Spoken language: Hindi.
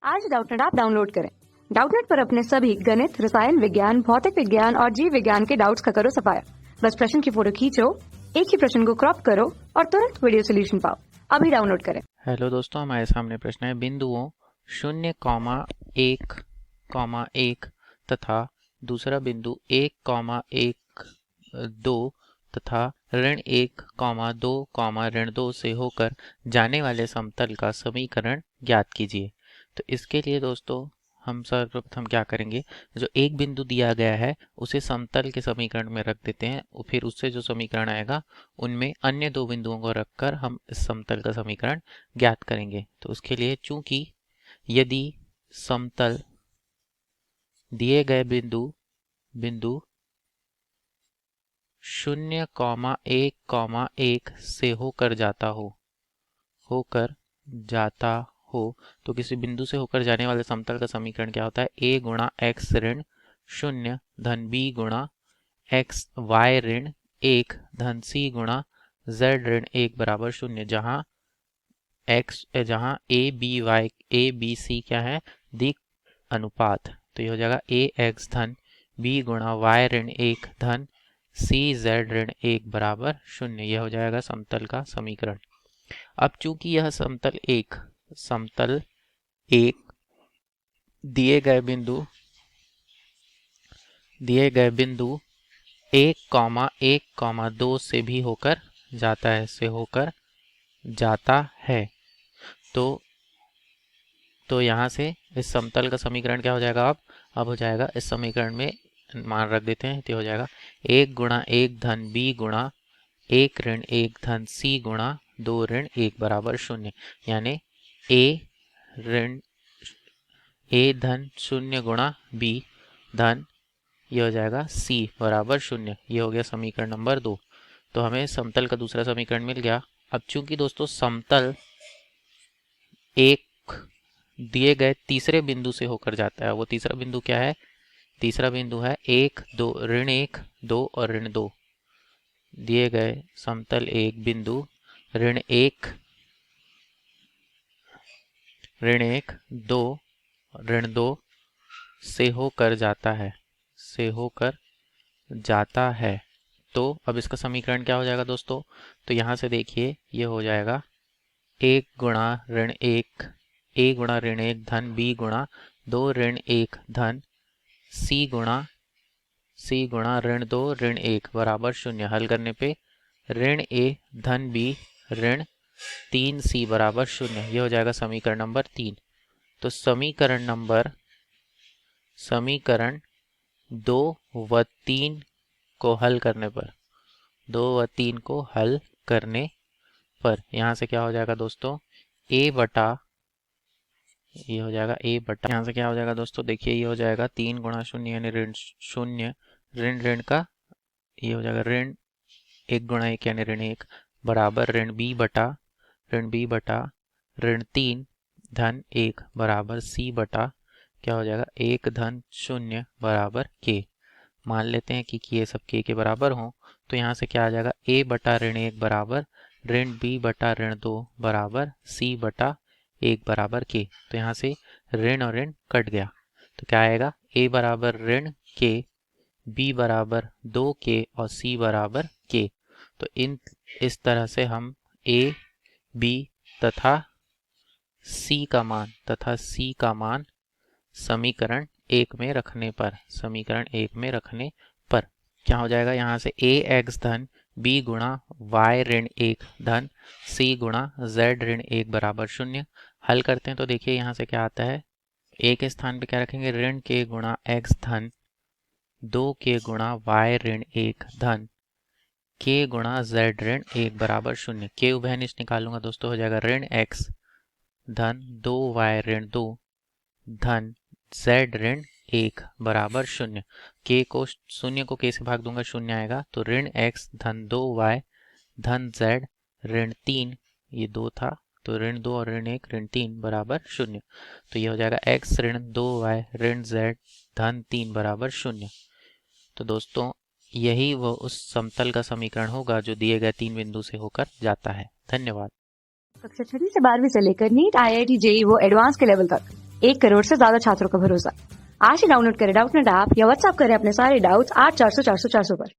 आज डाउटनेट ऐप डाउनलोड करें। डाउटनेट पर अपने सभी गणित, रसायन विज्ञान, भौतिक विज्ञान और जीव विज्ञान के डाउट्स का करो सफाया। बस प्रश्न की फोटो खींचो, एक ही प्रश्न को क्रॉप करो और तुरंत वीडियो सोल्यूशन पाओ। अभी डाउनलोड करें। हेलो दोस्तों, हमारे सामने प्रश्न है बिंदुओं 0,1,1 तथा दूसरा बिंदु 1,1,2 तथा ऋण 1,2,2 से होकर जाने वाले समतल का समीकरण ज्ञात कीजिए। तो इसके लिए दोस्तों हम सर्वप्रथम क्या करेंगे, जो एक बिंदु दिया गया है उसे समतल के समीकरण में रख देते हैं और फिर उससे जो समीकरण आएगा उनमें अन्य दो बिंदुओं को रखकर हम इस समतल का समीकरण ज्ञात करेंगे। तो उसके लिए चूंकि यदि समतल दिए गए बिंदु 0,1,1 से होकर जाता हो तो किसी बिंदु से होकर जाने वाले समतल का समीकरण क्या होता है, a गुणा x ऋण 0 धन b गुणा x y ऋण 1 धन c गुणा z ऋण 1 बराबर 0, जहाँ a b c क्या है, दिक् अनुपात। तो ये हो जाएगा ax धन b गुणा y ऋण 1 धन c z ऋण 1 बराबर 0। यह हो जाएगा समतल का समीकरण। अब चूंकि यह समतल एक दिए गए बिंदु 1,1,2 से भी होकर जाता है तो यहाँ से इस समतल का समीकरण क्या हो जाएगा, अब हो जाएगा इस समीकरण में मान रख देते हैं। तो हो जाएगा 1 गुणा 1 धन b गुणा 1 ऋण 1 धन c गुणा 2 ऋण 1 बराबर 0, यानी a धन 0 गुणा b धन ये हो जाएगा c बराबर 0। ये हो गया समीकरण नंबर 2। तो हमें समतल का दूसरा समीकरण मिल गया। अब चूंकि दोस्तों समतल एक दिए गए तीसरे बिंदु से होकर जाता है, वो तीसरा बिंदु क्या है, तीसरा बिंदु है 1 2 ऋण 1 2 और ऋण 2। दिए गए समतल एक बिंदु ऋण 1 2 ऋण 2 से होकर जाता है। तो अब इसका समीकरण क्या हो जाएगा दोस्तों, तो यहाँ से देखिए ये हो जाएगा 1 गुणा ऋण 1 धन b गुणा 2 ऋण 1 धन c गुणा ऋण 2 ऋण 1 बराबर 0। हल करने पे ऋण a धन b ऋण 3c बराबर 0। ये हो जाएगा समीकरण नंबर 3। तो समीकरण 2 व 3 को हल करने पर यहाँ से क्या हो जाएगा दोस्तों, a बटा ये हो जाएगा यहाँ से क्या हो जाएगा दोस्तों, देखिए ये हो जाएगा 3 गुणा 0 यानी ऋण 0 ऋण का ये हो जाएगा ऋण 1 गुणा 1 यानी ऋण 1 बराबर ऋण b बटा ऋण 3 धन 1 बराबर c बटा क्या हो जाएगा 1 धन 0 बराबर k। मान लेते हैं कि ये सब k के बराबर हों। तो यहाँ से क्या आ जाएगा, a बटा ऋण 1 बराबर ऋण b बटा ऋण 2 बराबर c बटा 1 बराबर k। तो यहाँ से ऋण और ऋण कट गया तो क्या आएगा, a बराबर ऋण k, b बराबर 2k और c बराबर k। तो इस तरह से हम a b तथा c का मान समीकरण 1 में रखने पर क्या हो जाएगा, यहाँ से ax धन b गुणा y ऋण 1 धन c गुणा z ऋण 1 बराबर 0। हल करते हैं तो देखिए यहाँ से क्या आता है, a के स्थान पे क्या रखेंगे, ऋण k गुणा x धन 2k गुणा y ऋण 1 धन k गुणा z ऋण 1 बराबर 0। k उभयनिष्ठ निकालूंगा दोस्तों, हो जाएगा ऋण x धन 2y ऋण 2 धन z ऋण 1 बराबर 0। शून्य को k से भाग दूंगा, 0 आएगा। तो ऋण x धन 2y धन z ऋण 3, ये 2 था तो ऋण 2 और ऋण 1 ऋण 3 बराबर 0। तो ये हो जाएगा x ऋण 2y ऋण z धन 3 बराबर 0। तो दोस्तों यही वो उस समतल का समीकरण होगा जो दिए गए 3 बिंदु से होकर जाता है। धन्यवाद। कक्षा 6 से 12वीं से लेकर नीट, IIT, JEE वो एडवांस के लेवल तक 1 करोड़ से ज्यादा छात्रों का भरोसा। आज ही डाउनलोड करें डाउटनेट ऐप या व्हाट्सएप करें अपने सारे डाउट्स 8400 400 400 पर।